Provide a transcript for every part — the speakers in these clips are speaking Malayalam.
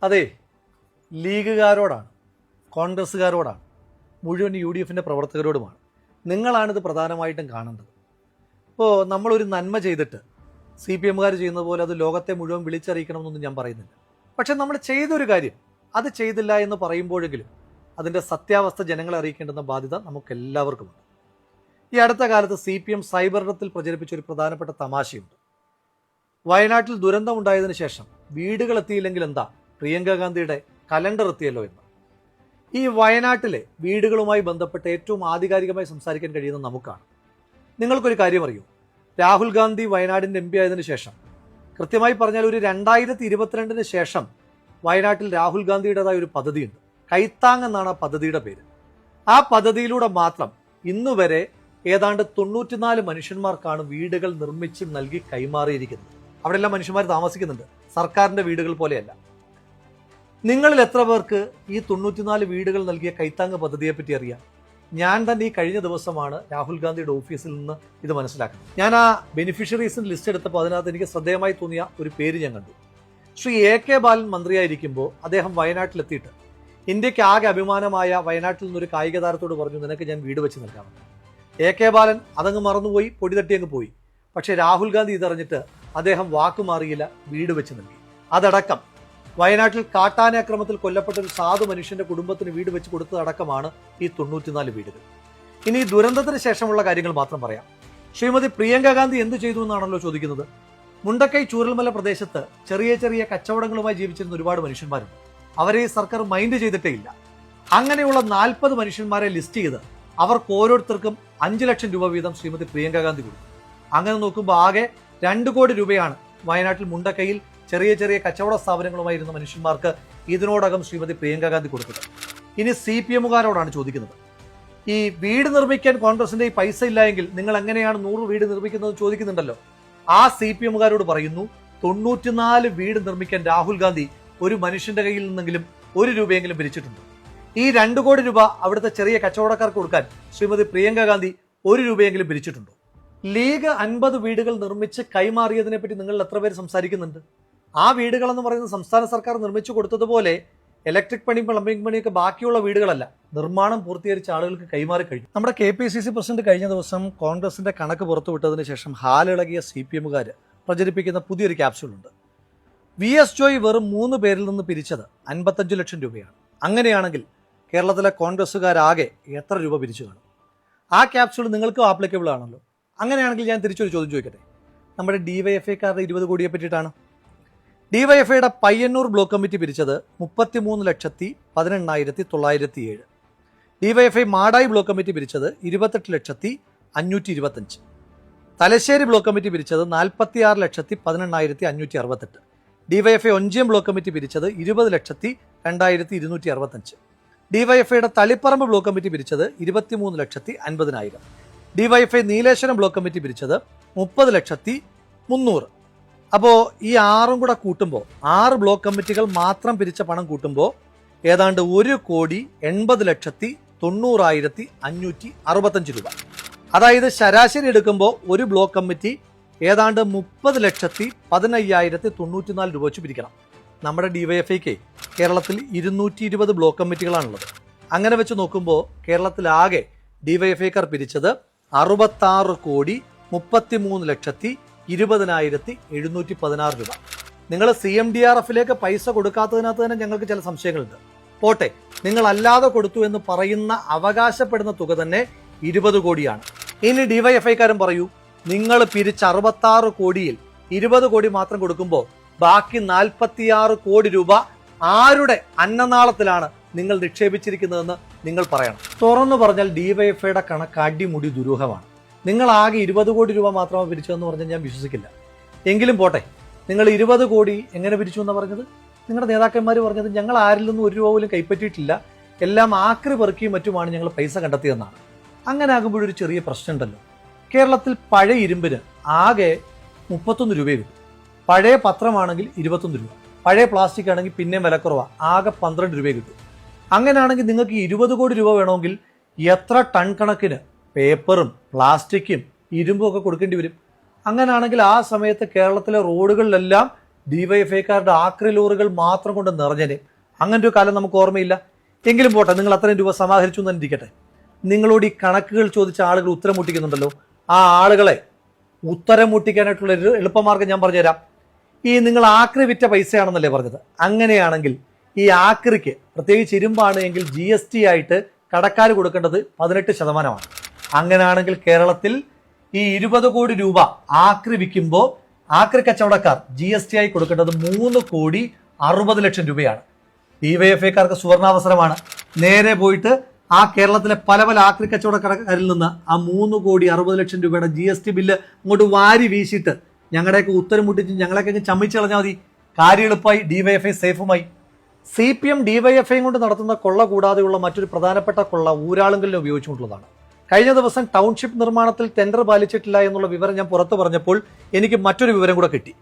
അതെ, ലീഗുകാരോടാണ്, കോൺഗ്രസ്സുകാരോടാണ്, മുഴുവൻ UDFിൻ്റെ പ്രവർത്തകരോടുമാണ്. നിങ്ങളാണിത് പ്രധാനമായിട്ടും കാണേണ്ടത്. ഇപ്പോൾ നമ്മളൊരു നന്മ ചെയ്തിട്ട് CPMകാർ ചെയ്യുന്നത് പോലെ അത് ലോകത്തെ മുഴുവൻ വിളിച്ചറിയിക്കണമെന്നൊന്നും ഞാൻ പറയുന്നില്ല. പക്ഷെ നമ്മൾ ചെയ്തൊരു കാര്യം അത് ചെയ്തില്ല എന്ന് പറയുമ്പോഴെങ്കിലും അതിൻ്റെ സത്യാവസ്ഥ ജനങ്ങളെ അറിയിക്കേണ്ടുന്ന ബാധ്യത നമുക്കെല്ലാവർക്കുമുണ്ട്. ഈ അടുത്ത കാലത്ത് CPM സൈബറിടത്തിൽ പ്രചരിപ്പിച്ച ഒരു പ്രധാനപ്പെട്ട തമാശയുണ്ട്. വയനാട്ടിൽ ദുരന്തമുണ്ടായതിനു ശേഷം വീടുകൾ എത്തിയില്ലെങ്കിൽ എന്താ, പ്രിയങ്ക ഗാന്ധിയുടെ കലണ്ടർ എത്തിയല്ലോ എന്ന്. ഈ വയനാട്ടിലെ വീടുകളുമായി ബന്ധപ്പെട്ട് ഏറ്റവും ആധികാരികമായി സംസാരിക്കാൻ കഴിയുന്ന നമുക്കാണ്. നിങ്ങൾക്കൊരു കാര്യം അറിയൂ, രാഹുൽ ഗാന്ധി വയനാടിൻ്റെ MP ആയതിനു ശേഷം, കൃത്യമായി പറഞ്ഞാൽ ഒരു 2022 ശേഷം വയനാട്ടിൽ രാഹുൽ ഗാന്ധിയുടേതായ ഒരു പദ്ധതിയുണ്ട്. കൈത്താങ് എന്നാണ് ആ പദ്ധതിയുടെ പേര്. ആ പദ്ധതിയിലൂടെ മാത്രം ഇന്നുവരെ ഏതാണ്ട് 94 മനുഷ്യന്മാർക്കാണ് വീടുകൾ നിർമ്മിച്ച് നൽകി കൈമാറിയിരിക്കുന്നത്. അവിടെല്ലാം മനുഷ്യന്മാർ താമസിക്കുന്നുണ്ട്, സർക്കാരിൻ്റെ വീടുകൾ പോലെയല്ല. നിങ്ങളിൽ എത്ര പേർക്ക് ഈ 94 വീടുകൾ നൽകിയ കൈത്താങ് പദ്ധതിയെപ്പറ്റി അറിയാം? ഞാൻ തന്നെ ഈ കഴിഞ്ഞ ദിവസമാണ് രാഹുൽ ഗാന്ധിയുടെ ഓഫീസിൽ നിന്ന് ഇത് മനസ്സിലാക്കുന്നത്. ഞാൻ ആ ബെനിഫിഷ്യറീസിന് ലിസ്റ്റ് എടുത്തപ്പോൾ അതിനകത്ത് എനിക്ക് ശ്രദ്ധേയമായി തോന്നിയ ഒരു പേര് ഞാൻ കണ്ടു. ശ്രീ AK ബാലൻ മന്ത്രിയായിരിക്കുമ്പോൾ അദ്ദേഹം വയനാട്ടിലെത്തിയിട്ട് ഇന്ത്യക്ക് ആകെ അഭിമാനമായ വയനാട്ടിൽ നിന്നൊരു കായിക താരത്തോട് പറഞ്ഞു, നിനക്ക് ഞാൻ വീട് വെച്ച് നൽകാമെന്ന്. AK ബാലൻ അതങ്ങ് മറന്നുപോയി, പൊടി തട്ടി അങ്ങ് പോയി. പക്ഷേ രാഹുൽ ഗാന്ധി ഇതറിഞ്ഞിട്ട് അദ്ദേഹം വാക്കുമാറിയില്ല, വീട് വെച്ച് നൽകി. അതടക്കം വയനാട്ടിൽ കാട്ടാനാക്രമത്തിൽ കൊല്ലപ്പെട്ട ഒരു സാധു മനുഷ്യന്റെ കുടുംബത്തിന് വീട് വെച്ച് കൊടുത്തതടക്കമാണ് ഈ 94 വീടുകൾ. ഇനി ഈ ദുരന്തത്തിന് ശേഷമുള്ള കാര്യങ്ങൾ മാത്രം പറയാം. ശ്രീമതി പ്രിയങ്ക ഗാന്ധി എന്ത് ചെയ്തു എന്നാണല്ലോ ചോദിക്കുന്നത്. മുണ്ടക്കൈ ചൂരൽമല പ്രദേശത്ത് ചെറിയ ചെറിയ കച്ചവടങ്ങളുമായി ജീവിച്ചിരുന്ന ഒരുപാട് മനുഷ്യന്മാരുണ്ട്. അവരെ ഈ സർക്കാർ മൈൻഡ് ചെയ്തിട്ടേ ഇല്ല. അങ്ങനെയുള്ള 40 മനുഷ്യന്മാരെ ലിസ്റ്റ് ചെയ്ത് അവർക്ക് ഓരോരുത്തർക്കും 5 ലക്ഷം രൂപ വീതം ശ്രീമതി പ്രിയങ്ക ഗാന്ധി കൊടുത്തു. അങ്ങനെ നോക്കുമ്പോൾ ആകെ 2 കോടി രൂപയാണ് വയനാട്ടിൽ മുണ്ടക്കൈയിൽ ചെറിയ ചെറിയ കച്ചവട സ്ഥാപനങ്ങളുമായിരുന്ന മനുഷ്യന്മാർക്ക് ഇതിനോടകം ശ്രീമതി പ്രിയങ്ക ഗാന്ധി കൊടുത്തത്. ഇനി CPMകാരോടാണ് ചോദിക്കുന്നത്, ഈ വീട് നിർമ്മിക്കാൻ കോൺഗ്രസിന്റെ ഈ പൈസ ഇല്ല എങ്കിൽ നിങ്ങൾ എങ്ങനെയാണ് 100 വീട് നിർമ്മിക്കുന്നത് ചോദിക്കുന്നുണ്ടല്ലോ. ആ CPMകാരോട് പറയുന്നു, 94 വീട് നിർമ്മിക്കാൻ രാഹുൽ ഗാന്ധി ഒരു മനുഷ്യന്റെ കയ്യിൽ നിന്നെങ്കിലും 1 രൂപയെങ്കിലും പിരിച്ചിട്ടുണ്ട്. ഈ 2 കോടി രൂപ അവിടുത്തെ ചെറിയ കച്ചവടക്കാർക്ക് കൊടുക്കാൻ ശ്രീമതി പ്രിയങ്ക ഗാന്ധി 1 രൂപയെങ്കിലും പിരിച്ചിട്ടുണ്ടോ? ലീഗ് 50 വീടുകൾ നിർമ്മിച്ച് കൈമാറിയതിനെ പറ്റി നിങ്ങൾ എത്ര പേര് സംസാരിക്കുന്നുണ്ട്? ആ വീടുകളെന്ന് പറയുന്നത് സംസ്ഥാന സർക്കാർ നിർമ്മിച്ചു കൊടുത്തതുപോലെ ഇലക്ട്രിക് പണി, പ്ലംബിംഗ് പണിയൊക്കെ ബാക്കിയുള്ള വീടുകളല്ല, നിർമ്മാണം പൂർത്തീകരിച്ച ആളുകൾക്ക് കൈമാറി കഴിഞ്ഞു. നമ്മുടെ KPCC പ്രസിഡന്റ് കഴിഞ്ഞ ദിവസം കോൺഗ്രസിന്റെ കണക്ക് പുറത്തുവിട്ടതിന് ശേഷം ഹാലിളകിയ CPMകാർ പ്രചരിപ്പിക്കുന്ന പുതിയൊരു ക്യാപ്സ്യൂളുണ്ട്. VS ജോയ് വെറും 3 പേരിൽ നിന്ന് പിരിച്ചത് 55 ലക്ഷം രൂപയാണ്. അങ്ങനെയാണെങ്കിൽ കേരളത്തിലെ കോൺഗ്രസ്സുകാരാകെ എത്ര രൂപ പിരിച്ചു കാണും? ആ ക്യാപ്സ്യൂൾ നിങ്ങൾക്കും ആപ്ലിക്കബിൾ ആണല്ലോ. അങ്ങനെയാണെങ്കിൽ ഞാൻ തിരിച്ചൊരു ചോദ്യം ചോദിക്കട്ടെ. നമ്മുടെ DYFIക്കാരുടെ 20 കോടിയെ പറ്റിയിട്ടാണ്. DYFIയുടെ പയ്യന്നൂർ ബ്ലോക്ക് കമ്മിറ്റി പിരിച്ചത് 33,18,907. DYFI മാടായി ബ്ലോക്ക് കമ്മിറ്റി പിരിച്ചത് 28,525,000. തലശ്ശേരി ബ്ലോക്ക് കമ്മിറ്റി പിരിച്ചത് 46,18,568. DYFI ഒഞ്ചിയം ബ്ലോക്ക് കമ്മിറ്റി പിരിച്ചത് 20,02,265. DYFIയുടെ തളിപ്പറമ്പ് ബ്ലോക്ക് കമ്മിറ്റി പിരിച്ചത് 23,50,000. DYFI നീലേശ്വരം ബ്ലോക്ക് കമ്മിറ്റി പിരിച്ചത് 30,300,000. അപ്പോൾ ഈ 6 കൂടെ കൂട്ടുമ്പോൾ 6 ബ്ലോക്ക് കമ്മിറ്റികൾ മാത്രം പിരിച്ച പണം കൂട്ടുമ്പോൾ ഏതാണ്ട് 1,80,90,565 രൂപ. അതായത് ശരാശരി എടുക്കുമ്പോൾ ഒരു ബ്ലോക്ക് കമ്മിറ്റി ഏതാണ്ട് 30,15,094 രൂപ വെച്ച് പിരിക്കണം. നമ്മുടെ DYFIക്ക് കേരളത്തിൽ 220 ബ്ലോക്ക് കമ്മിറ്റികളാണുള്ളത്. അങ്ങനെ വെച്ച് നോക്കുമ്പോൾ കേരളത്തിലാകെ DYFIക്കാർ പിരിച്ചത് 63,33,20,716 രൂപ. നിങ്ങൾ CMDRFിലേക്ക് പൈസ കൊടുക്കാത്തതിനകത്ത് തന്നെ ഞങ്ങൾക്ക് ചില സംശയങ്ങളുണ്ട്. പോട്ടെ, നിങ്ങൾ അല്ലാതെ കൊടുത്തു എന്ന് പറയുന്ന അവകാശപ്പെടുന്ന തുക തന്നെ 20 കോടിയാണ്. ഇനി DYFIക്കാരൻ പറയൂ, നിങ്ങൾ പിരിച്ച 66 കോടിയിൽ 20 കോടി മാത്രം കൊടുക്കുമ്പോൾ ബാക്കി 46 കോടി രൂപ ആരുടെ അന്നനാളത്തിലാണ് നിങ്ങൾ നിക്ഷേപിച്ചിരിക്കുന്നതെന്ന് നിങ്ങൾ പറയണം. തുറന്നു പറഞ്ഞാൽ DYFIയുടെ കണക്ക് അടിമുടി ദുരൂഹമാണ്. നിങ്ങൾ ആകെ 20 കോടി രൂപ മാത്രമേ പിരിച്ചതെന്ന് പറഞ്ഞാൽ ഞാൻ വിശ്വസിക്കില്ല. എങ്കിലും പോട്ടെ, നിങ്ങൾ 20 കോടി എങ്ങനെ പിരിച്ചു എന്നാണ് പറഞ്ഞത്? നിങ്ങളുടെ നേതാക്കന്മാർ പറഞ്ഞത് ഞങ്ങൾ ആരിൽ നിന്നും 1 രൂപ പോലും കൈപ്പറ്റിയിട്ടില്ല, എല്ലാം ആക്രി പെറുക്കിയും മറ്റുമാണ് ഞങ്ങൾ പൈസ കണ്ടെത്തിയെന്നാണ്. അങ്ങനെ ആകുമ്പോഴൊരു ചെറിയ പ്രശ്നമുണ്ടല്ലോ. കേരളത്തിൽ പഴയ ഇരുമ്പിന് ആകെ 31 രൂപയെ കിട്ടും. പഴയ പത്രമാണെങ്കിൽ 21 രൂപ, പഴയ പ്ലാസ്റ്റിക് ആണെങ്കിൽ പിന്നെയും വിലക്കുറവാണ്, ആകെ 12 രൂപയെ കിട്ടും. അങ്ങനെയാണെങ്കിൽ നിങ്ങൾക്ക് 20 കോടി രൂപ വേണമെങ്കിൽ എത്ര ടൺ കണക്കിന് പേപ്പറും പ്ലാസ്റ്റിക്കും ഇരുമ്പും ഒക്കെ കൊടുക്കേണ്ടി വരും. അങ്ങനെയാണെങ്കിൽ ആ സമയത്ത് കേരളത്തിലെ റോഡുകളിലെല്ലാം ഡിവൈഎഫ്ഐക്കാരുടെ ആക്രി ലോറികൾ മാത്രം കൊണ്ട് നിറഞ്ഞേനെ. അങ്ങനൊരു കാലം നമുക്ക് ഓർമ്മയില്ല. എങ്കിലും പോട്ടെ, നിങ്ങൾ അത്രയും രൂപ സമാഹരിച്ചു എന്ന് ഇരിക്കട്ടെ. നിങ്ങളോട് ഈ കണക്കുകൾ ചോദിച്ച ആളുകൾ ഉത്തരം മുട്ടിക്കുന്നുണ്ടല്ലോ, ആ ആളുകളെ ഉത്തരം മുട്ടിക്കാനായിട്ടുള്ള ഒരു എളുപ്പമാർഗ്ഗം ഞാൻ പറഞ്ഞുതരാം. ഈ നിങ്ങൾ ആക്രി വിറ്റ പൈസയാണെന്നല്ലേ പറഞ്ഞത്? അങ്ങനെയാണെങ്കിൽ ഈ ആക്രിക്ക്, പ്രത്യേകിച്ച് ഇരുമ്പാണ് എങ്കിൽ GST ആയിട്ട് കടക്കാർ കൊടുക്കേണ്ടത് 18%. അങ്ങനെയാണെങ്കിൽ കേരളത്തിൽ ഈ 20 കോടി രൂപ ആക്രി വിൽക്കുമ്പോൾ ആക്രി കച്ചവടക്കാർ GST ആയി കൊടുക്കേണ്ടത് 3,60,00,000 രൂപയാണ്. ഡിവൈഎഫ്ഐക്കാർക്ക് സുവർണാവസരമാണ്. നേരെ പോയിട്ട് ആ കേരളത്തിലെ പല പല ആക്രി കച്ചവടക്കാരിൽ നിന്ന് ആ 3,60,00,000 രൂപയുടെ GST ബില്ല് അങ്ങോട്ട് വാരി വീശിയിട്ട് ഞങ്ങളുടെയൊക്കെ ഉത്തരം മുട്ടിച്ച് ഞങ്ങളെയൊക്കെ ചമ്മിച്ച് കളഞ്ഞാൽ മതി. കാര്യം എളുപ്പമായി, ഡിവൈഎഫ്ഐ സേഫുമായി. CPM ഡിവൈഎഫ്ഐ കൊണ്ട് നടത്തുന്ന കൊള്ള കൂടാതെയുള്ള മറ്റൊരു പ്രധാനപ്പെട്ട കൊള്ള ഊരാളുങ്കലിനെ ഉപയോഗിച്ചുകൊണ്ടുള്ളതാണ്. കഴിഞ്ഞ ദിവസം ടൗൺഷിപ്പ് നിർമ്മാണത്തിൽ ടെൻഡർ പാലിച്ചിട്ടില്ല എന്നുള്ള വിവരം ഞാൻ പുറത്തു പറഞ്ഞപ്പോൾ എനിക്ക് മറ്റൊരു വിവരം കൂടെ കിട്ടി.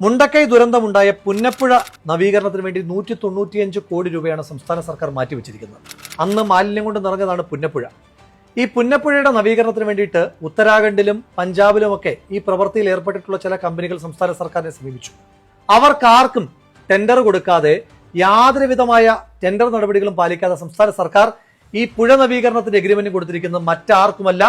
മുണ്ടക്കൈ ദുരന്തമുണ്ടായ പുന്നപ്പുഴ നവീകരണത്തിന് വേണ്ടി 195 കോടി രൂപയാണ് സംസ്ഥാന സർക്കാർ മാറ്റിവെച്ചിരിക്കുന്നത്. അന്ന് മാലിന്യം കൊണ്ട് നിറഞ്ഞതാണ് പുന്നപ്പുഴ. ഈ പുന്നപ്പുഴയുടെ നവീകരണത്തിന് വേണ്ടിയിട്ട് ഉത്തരാഖണ്ഡിലും പഞ്ചാബിലുമൊക്കെ ഈ പ്രവൃത്തിയിൽ ഏർപ്പെട്ടിട്ടുള്ള ചില കമ്പനികൾ സംസ്ഥാന സർക്കാരിനെ സമീപിച്ചു. അവർക്കാർക്കും ടെൻഡർ കൊടുക്കാതെ, യാതൊരു വിധമായ ടെൻഡർ നടപടികളും പാലിക്കാതെ സംസ്ഥാന സർക്കാർ ഈ പുഴ നവീകരണത്തിന്റെ എഗ്രിമെന്റ് കൊടുത്തിരിക്കുന്നത് മറ്റാർക്കുമല്ല,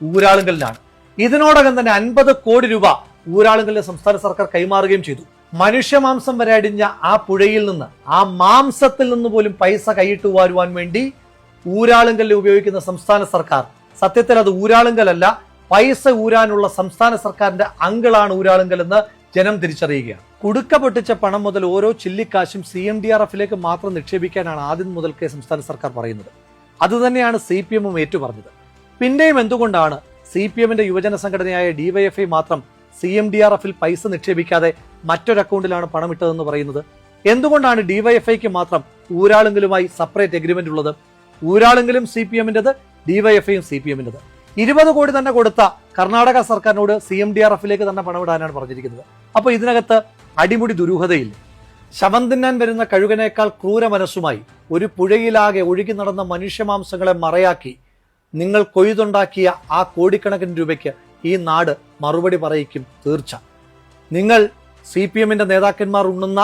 ഊരാളുങ്കലിനാണ്. ഇതിനോടകം തന്നെ 50 കോടി രൂപ ഊരാളുങ്കലിന് സംസ്ഥാന സർക്കാർ കൈമാറുകയും ചെയ്തു. മനുഷ്യമാംസം വരെ അടിഞ്ഞ ആ പുഴയിൽ നിന്ന്, ആ മാംസത്തിൽ നിന്ന് പോലും പൈസ കൈയിട്ട് വാരുവാൻ വേണ്ടി ഊരാളുങ്കലിൽ ഉപയോഗിക്കുന്ന സംസ്ഥാന സർക്കാർ, സത്യത്തിൽ അത് ഊരാളുങ്കലല്ല, പൈസ ഊരാനുള്ള സംസ്ഥാന സർക്കാരിന്റെ അങ്കിളാണ് ഊരാളുങ്കൽ എന്ന് ജനം തിരിച്ചറിയുകയാണ്. കുടുക്ക പൊട്ടിച്ച പണം മുതൽ ഓരോ ചില്ലിക്കാശും CMDRFിലേക്ക് മാത്രം നിക്ഷേപിക്കാനാണ് ആദ്യം മുതൽക്കേ സംസ്ഥാന സർക്കാർ പറയുന്നത്. അതുതന്നെയാണ് CPM ഏറ്റുപറഞ്ഞത്. പിന്നെയും എന്തുകൊണ്ടാണ് CPMന്റെ യുവജന സംഘടനയായ ഡിവൈഎഫ്ഐ മാത്രം CMDRFിൽ പൈസ നിക്ഷേപിക്കാതെ മറ്റൊരു അക്കൗണ്ടിലാണ് പണം ഇട്ടതെന്ന് പറയുന്നത്? എന്തുകൊണ്ടാണ് ഡിവൈഎഫ്ഐക്ക് മാത്രം ഊരാളുങ്കലുമായി സെപ്പറേറ്റ് എഗ്രിമെന്റ് ഉള്ളത്? ഊരാളുങ്കലും CPMന്റേത്, ഡിവൈഎഫ്ഐയും CPMന്റേത്. 20 കോടി തന്നെ കൊടുത്ത കർണാടക സർക്കാരിനോട് CMDRFിലേക്ക് തന്നെ പണമിടാനാണ് പറഞ്ഞിരിക്കുന്നത്. അപ്പൊ ഇതിനകത്ത് അടിമുടി ദുരൂഹതയില്ല. ശവം തിന്നാൻ വരുന്ന കഴുകനേക്കാൾ ക്രൂര മനസ്സുമായി ഒരു പുഴയിലാകെ ഒഴുകി നടന്ന മനുഷ്യമാംസങ്ങളെ മറയാക്കി നിങ്ങൾ കൊയ്തുണ്ടാക്കിയ ആ കോടിക്കണക്കിന് രൂപയ്ക്ക് ഈ നാട് മറുപടി പറയിക്കും തീർച്ച. നിങ്ങൾ CPMന്റെ നേതാക്കന്മാർ ഉണ്ണുന്ന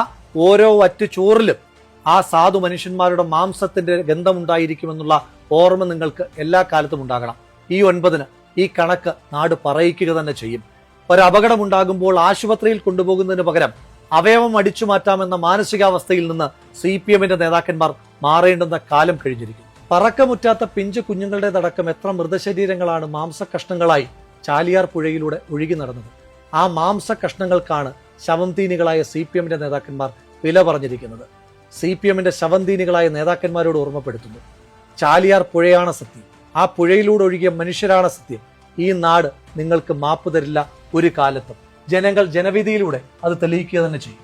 ഓരോ വറ്റ് ചോറിലും ആ സാധു മനുഷ്യന്മാരുടെ മാംസത്തിന്റെ ഗന്ധമുണ്ടായിരിക്കുമെന്നുള്ള ഓർമ്മ നിങ്ങൾക്ക് എല്ലാ കാലത്തും ഉണ്ടാകണം. ഈ 9-ന് ഈ കണക്ക് നാട് പറയിക്കുക തന്നെ ചെയ്യും. ഒരപകടമുണ്ടാകുമ്പോൾ ആശുപത്രിയിൽ കൊണ്ടുപോകുന്നതിന് പകരം അവയവം അടിച്ചു മാറ്റാമെന്ന മാനസികാവസ്ഥയിൽ നിന്ന് CPMന്റെ നേതാക്കന്മാർ മാറേണ്ടുന്ന കാലം കഴിഞ്ഞിരിക്കുന്നു. പറക്കമുറ്റാത്ത പിഞ്ചു കുഞ്ഞുങ്ങളുടേതടക്കം എത്ര മൃതശരീരങ്ങളാണ് മാംസകഷ്ണങ്ങളായി ചാലിയാർ പുഴയിലൂടെ ഒഴുകി നടന്നത്. ആ മാംസകഷ്ണങ്ങൾക്കാണ് ശവംതീനികളായ CPMന്റെ നേതാക്കന്മാർ വില പറഞ്ഞിരിക്കുന്നത്. CPMന്റെ ശവംതീനികളായ നേതാക്കന്മാരോട് ഓർമ്മപ്പെടുത്തുന്നു, ചാലിയാർ പുഴയാണ് സത്യം, ആ പുഴയിലൂടെ ഒഴുകിയ മനുഷ്യരാണ് സത്യം. ഈ നാട് നിങ്ങൾക്ക് മാപ്പ് തരില്ല ഒരു കാലത്തും. ജനങ്ങൾ ജനവിധിയിലൂടെ അത് തെളിയിക്കുക തന്നെ ചെയ്യും.